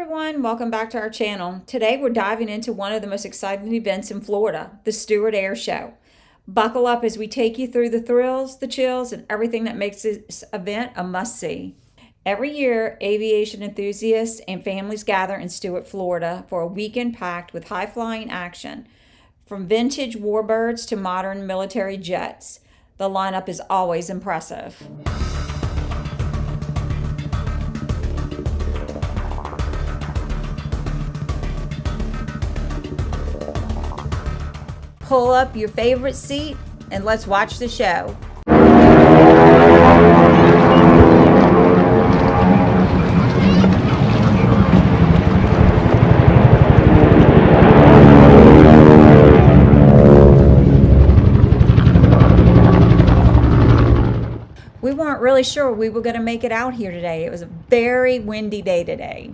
everyone, welcome back to our channel. Today we're diving into one of the most exciting events in Florida, the Stuart Air Show. Buckle up as we take you through the thrills, the chills, and everything that makes this event a must-see. Every year, aviation enthusiasts and families gather in Stuart, Florida for a weekend packed with high-flying action. From vintage warbirds to modern military jets, the lineup is always impressive. Pull up your favorite seat and let's watch the show. We weren't really sure we were going to make it out here today. It was a very windy day today.